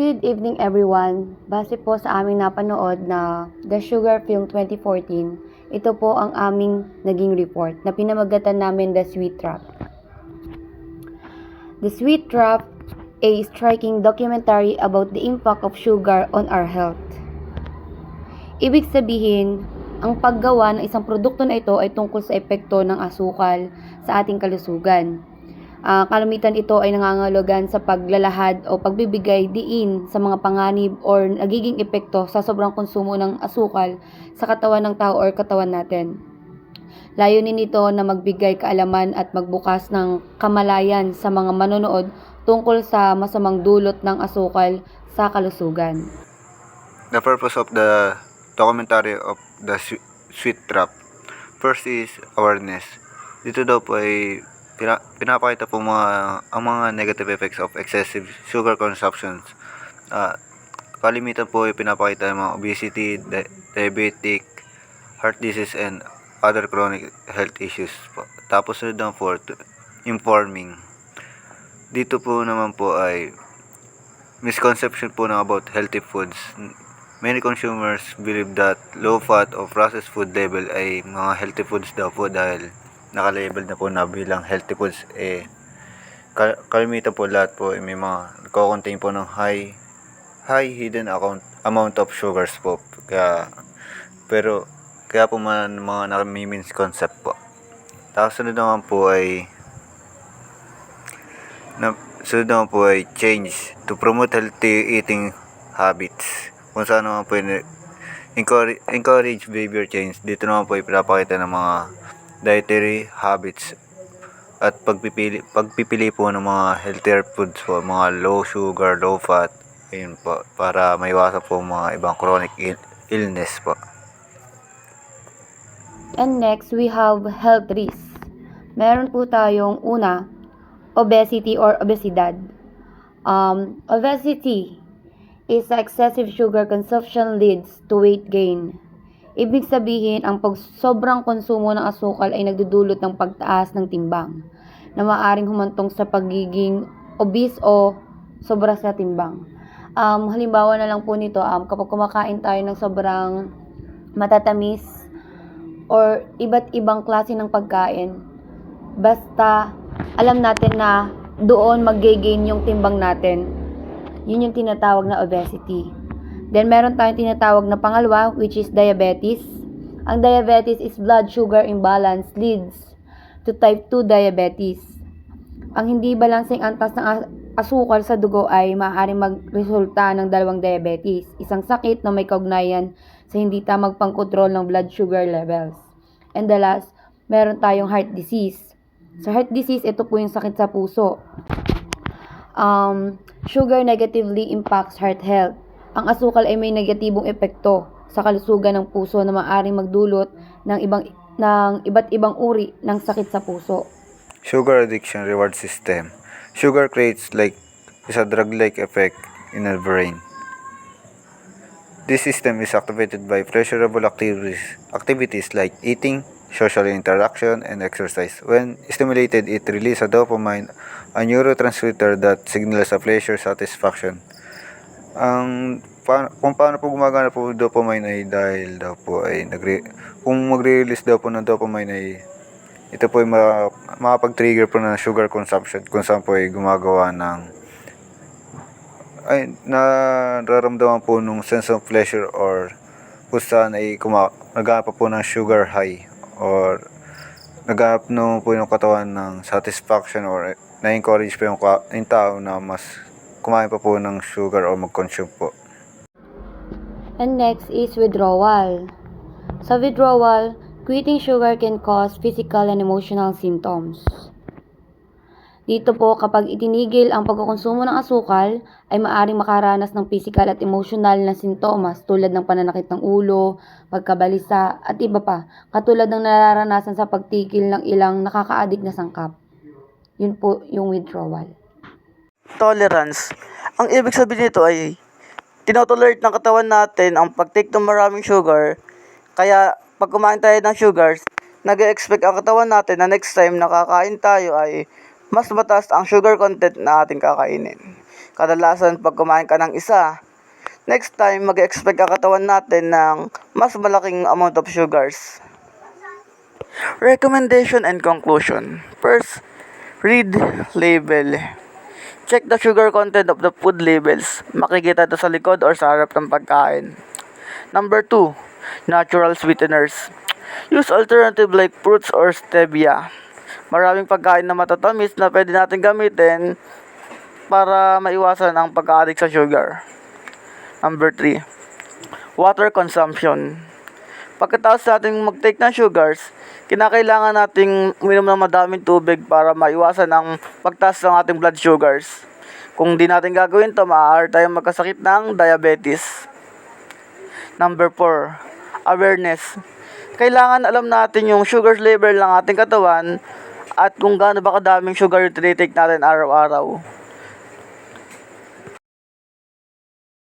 Good evening everyone. Base po sa aming napanood na The Sugar Film 2014, ito po ang aming naging report na pinamagatan namin The Sweet Trap. The Sweet Trap, a striking documentary about the impact of sugar on our health. Ibig sabihin, ang paggawa ng isang produkto na ito ay tungkol sa epekto ng asukal sa ating kalusugan. Kalamitan ito ay nangangahulugan sa paglalahad o pagbibigay diin sa mga panganib or nagiging epekto sa sobrang konsumo ng asukal sa katawan ng tao or katawan natin. Layunin nito na magbigay kaalaman at magbukas ng kamalayan sa mga manonood tungkol sa masamang dulot ng asukal sa kalusugan. The purpose of the documentary of the Sweet Trap. First is awareness. Dito daw po ay pinapakita po ang mga negative effects of excessive sugar consumption. Kalimitan po ay pinapakita ang mga obesity, diabetic, heart disease, and other chronic health issues po. Tapos sunod naman po, informing. Dito po naman po ay misconception po na about healthy foods. Many consumers believe that low fat or processed food level ay mga healthy foods daw po dahil naka-label na po na bilang healthy foods. Kalimitan po lahat po may mga nagko-contain po ng high hidden amount of sugars po. Kaya po mga nami-misconcept po. Tapos sunod naman po ay change to promote healthy eating habits. Kung saan naman po encourage behavior change. Dito naman po ipinapakita ng mga dietary habits at pagpipili po ng mga healthier foods po, mga low sugar, low fat, ayun po, para maiwasan po mga ibang chronic illness po. And next, we have health risks. Meron po tayong una, obesity or obesidad. Obesity is excessive sugar consumption leads to weight gain. Ibig sabihin, ang sobrang konsumo ng asukal ay nagdudulot ng pagtaas ng timbang na maaaring humantong sa pagiging obese o sobra sa timbang. Halimbawa na lang po nito, kapag kumakain tayo ng sobrang matatamis or iba't ibang klase ng pagkain, basta alam natin na doon mag-gain yung timbang natin, yun yung tinatawag na obesity. Then, meron tayong tinatawag na pangalawa, which is diabetes. Ang diabetes is blood sugar imbalance leads to type 2 diabetes. Ang hindi balanseng antas ng asukal sa dugo ay maaaring magresulta ng dalawang diabetes, isang sakit na may kaugnayan sa hindi tamang pangkontrol ng blood sugar levels. And the last, meron tayong heart disease. Sa heart disease, ito po yung sakit sa puso. Sugar negatively impacts heart health. Ang asukal ay may negatibong epekto sa kalusugan ng puso na maaaring magdulot ng iba't ibang uri ng sakit sa puso. Sugar addiction reward system. Sugar creates is a drug-like effect in the brain. This system is activated by pleasurable activities like eating, social interaction, and exercise. When stimulated, it releases a dopamine, a neurotransmitter that signals a pleasure satisfaction. Kung paano po gumagana po dopamine ay dahil daw po ay kung magre-release daw po ng dopamine ay ito po ay makapag-trigger po ng sugar consumption kung saan po ay gumagawa ng nararamdaman po nung sense of pleasure or kung saan ay naghanap po ng sugar high or naghanap naman po yung katawan ng satisfaction or na-encourage po yung tao na mas kumain pa po ng sugar o mag-consume po. And next is withdrawal. Sa withdrawal, quitting sugar can cause physical and emotional symptoms. Dito po, kapag itinigil ang pagkukonsumo ng asukal, ay maaaring makaranas ng physical at emotional na sintomas tulad ng pananakit ng ulo, pagkabalisa, at iba pa, katulad ng nararanasan sa pagtigil ng ilang nakaka-addict na sangkap. Yun po yung withdrawal. Tolerance. Ang ibig sabihin nito ay tinotolerate ng katawan natin ang pag-take ng maraming sugar. Kaya pag kumain tayo ng sugars, nag-expect ang katawan natin na next time na kakain tayo ay mas mataas ang sugar content na ating kakainin. Kadalasan pag kumain ka ng isa, next time mag-expect ang katawan natin ng mas malaking amount of sugars. Recommendation and conclusion. First, read label. Check the sugar content of the food labels. Makikita ito sa likod or sa harap ng pagkain. Number 2, natural sweeteners. Use alternative like fruits or stevia. Maraming pagkain na matatamis na pwede natin gamitin para maiwasan ang pagka-addict sa sugar. Number 3, water consumption. Pagkatapos natin mag-take ng sugars, kinakailangan nating uminom ng madaming tubig para maiwasan ang pagtaas ng ating blood sugars. Kung di natin gagawin to, maaari tayong magkasakit ng diabetes. Number 4, awareness. Kailangan alam natin yung sugar level ng ating katawan at kung gaano ba kadaming sugar yung tinitake natin araw-araw.